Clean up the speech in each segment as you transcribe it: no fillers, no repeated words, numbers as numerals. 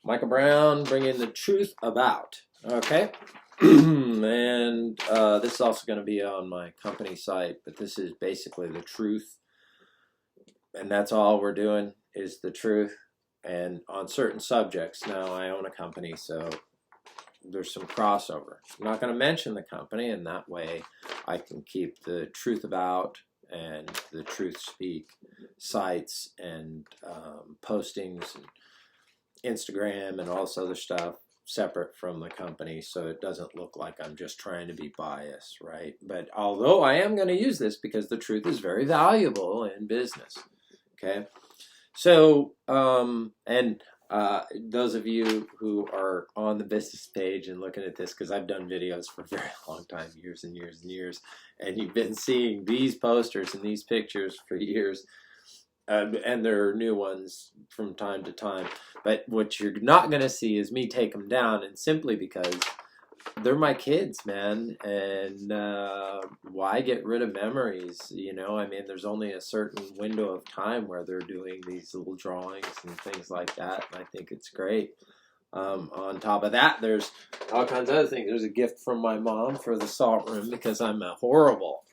Michael Brown bringing the truth about. Okay. And this is also going to be on my company site, but this is basically the truth. And that's all we're doing is the truth. And on certain subjects, now I own a company, so there's some crossover. I'm not going to mention the company, and that way I can keep the truth about and the truth speak sites and postings and Instagram and all this other stuff separate from the company, so it doesn't look like I'm just trying to be biased, right? But although I am going to use this because the truth is very valuable in business, okay? So, those of you who are on the business page and looking at this, because I've done videos for a very long time, years and years and years, and you've been seeing these posters and these pictures for years, and there are new ones from time to time. But what you're not going to see is me take them down, and simply because they're my kids, man, and why get rid of memories? You know, I mean, there's only a certain window of time where they're doing these little drawings and things like that, and I think it's great. On top of that, there's all kinds of other things. There's a gift from my mom for the salt room because I'm a horrible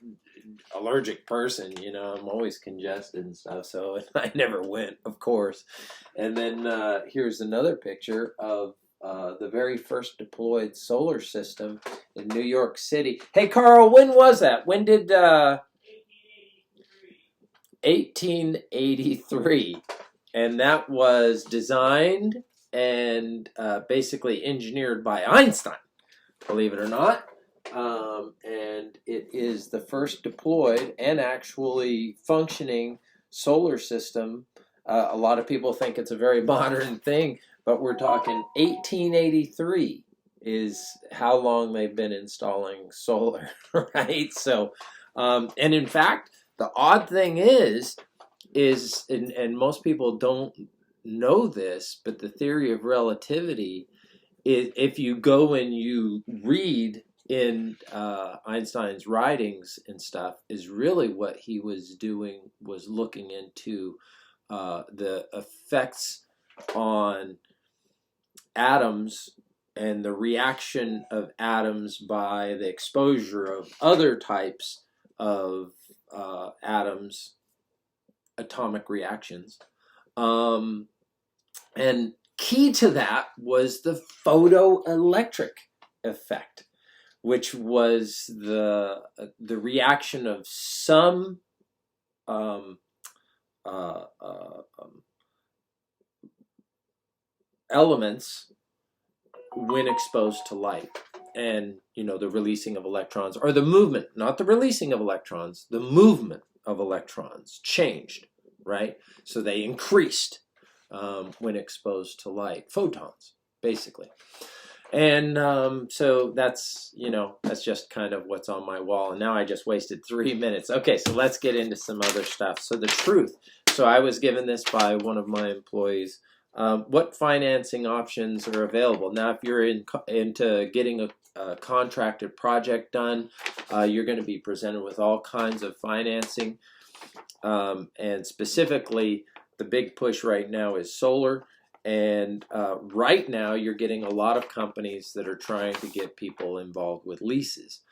allergic person, you know, I'm always congested and stuff, so I never went, of course. And then here's another picture of the very first deployed solar system in New York City. Hey, Carl, when was that? When did 1883, and that was designed and basically engineered by Einstein, believe it or not. And it is the first deployed and actually functioning solar system. A lot of people think it's a very modern thing, but we're talking 1883 is how long they've been installing solar, right? So, and in fact, the odd thing is, and most people don't know this, but the theory of relativity is, if you go and you read in Einstein's writings and stuff, is really what he was doing was looking into the effects on atoms and the reaction of atoms by the exposure of other types of atoms, atomic reactions. And key to that was the photoelectric effect, which was the reaction of some elements when exposed to light, and you know, the releasing of electrons, or the movement, not the releasing of electrons, the movement of electrons changed, right? So they increased when exposed to light, photons, basically. And so that's, you know, that's just kind of what's on my wall. And now I just wasted 3 minutes. Okay, so let's get into some other stuff. So the truth. So I was given this by one of my employees. What financing options are available? Now, if you're into getting a contracted project done, you're going to be presented with all kinds of financing. And specifically, the big push right now is solar. And right now, you're getting a lot of companies that are trying to get people involved with leases.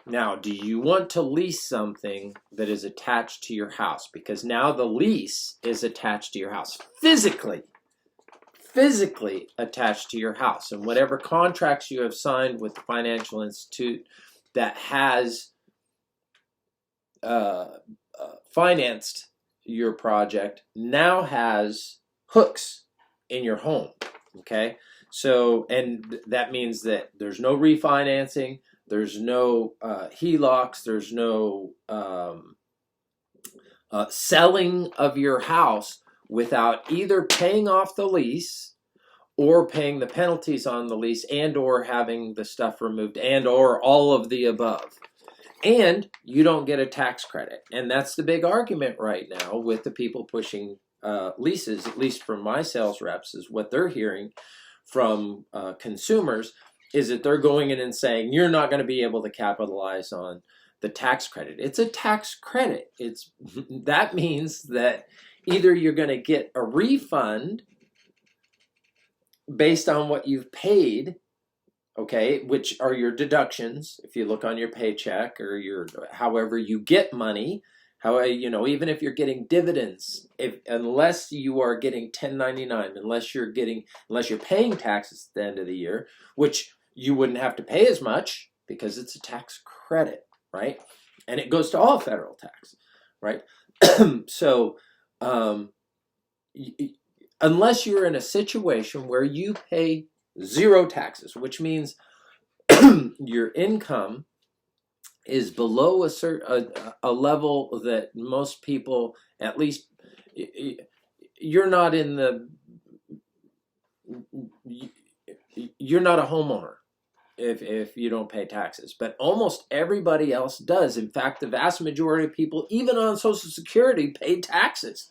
Now, do you want to lease something that is attached to your house? Because now the lease is attached to your house, physically attached to your house. And whatever contracts you have signed with the financial institute that has financed your project now has hooks in your home, okay? So, and that means that there's no refinancing, there's no HELOCs, there's no selling of your house without either paying off the lease or paying the penalties on the lease, and or having the stuff removed, and or all of the above. And you don't get a tax credit. And that's the big argument right now with the people pushing leases, at least from my sales reps, is what they're hearing from consumers, is that they're going in and saying, you're not going to be able to capitalize on the tax credit. It's a tax credit. That means that either you're going to get a refund based on what you've paid, okay, which are your deductions. If you look on your paycheck or your however you get money, even if you're getting dividends, unless you are getting 1099, unless you're paying taxes at the end of the year, which you wouldn't have to pay as much because it's a tax credit, right? And it goes to all federal tax, right? So unless you're in a situation where you pay zero taxes, which means your income is below a level that most people, at least, you're not you're not a homeowner if you don't pay taxes, but almost everybody else does. In fact, the vast majority of people, even on Social Security, pay taxes.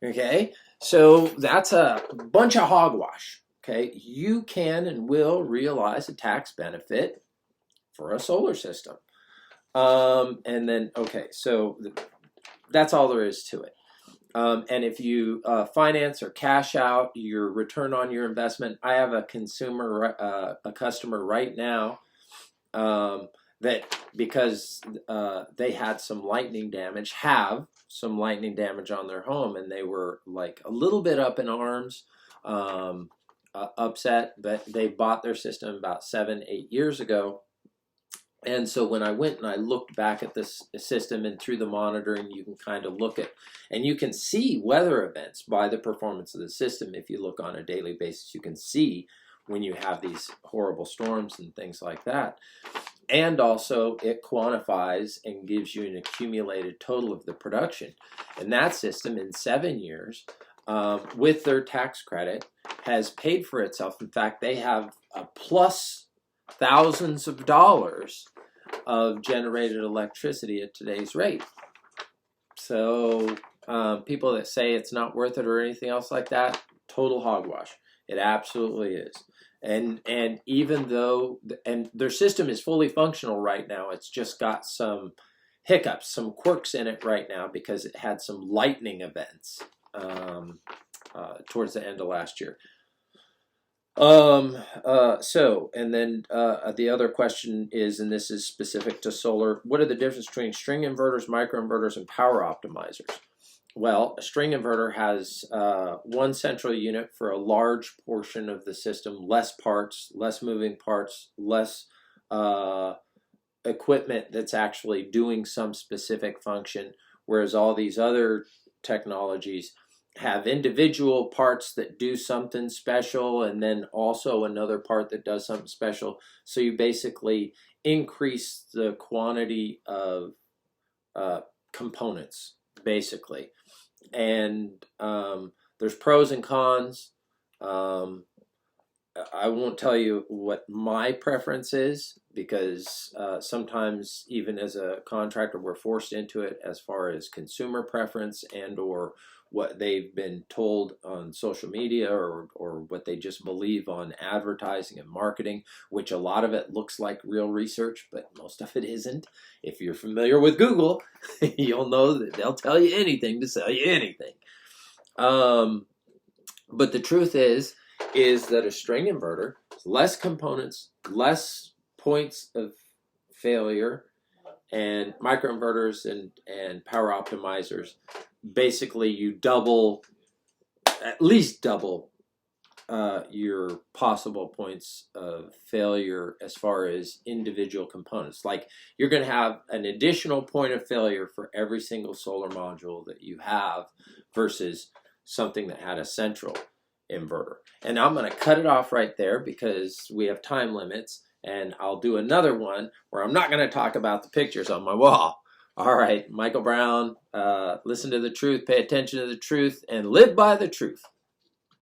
Okay, so that's a bunch of hogwash. Okay, you can and will realize a tax benefit for a solar system. And then, okay, so that's all there is to it. And if you finance or cash out your return on your investment, I have a customer right now that because they had some lightning damage, have some lightning damage on their home, and they were like a little bit up in arms, upset, but they bought their system about 7-8 years ago. And so when I went and I looked back at this system and through the monitoring, you can kind of look at, and you can see weather events by the performance of the system. If you look on a daily basis, you can see when you have these horrible storms and things like that. And also it quantifies and gives you an accumulated total of the production. And that system in 7 years, with their tax credit, has paid for itself. In fact, they have a plus thousands of dollars of generated electricity at today's rate. So people that say it's not worth it or anything else like that, total hogwash. It absolutely is. And even though their system is fully functional right now, it's just got some hiccups, some quirks in it right now because it had some lightning events towards the end of last year. And then the other question is, and this is specific to solar, what are the difference between string inverters, microinverters, and power optimizers? Well, a string inverter has one central unit for a large portion of the system, less parts, less moving parts, less equipment that's actually doing some specific function, whereas all these other technologies have individual parts that do something special and then also another part that does something special. So you basically increase the quantity of components, basically. And there's pros and cons. I won't tell you what my preference is because sometimes even as a contractor we're forced into it as far as consumer preference and or what they've been told on social media or what they just believe on advertising and marketing, which a lot of it looks like real research, but most of it isn't. If you're familiar with Google, you'll know that they'll tell you anything to sell you anything. But the truth is that a string inverter has less components, less points of failure, and microinverters and power optimizers, basically you at least double your possible points of failure as far as individual components. Like you're going to have an additional point of failure for every single solar module that you have versus something that had a central inverter. And I'm going to cut it off right there because we have time limits, and I'll do another one where I'm not going to talk about the pictures on my wall. All right, Michael Brown, listen to the truth, pay attention to the truth, and live by the truth.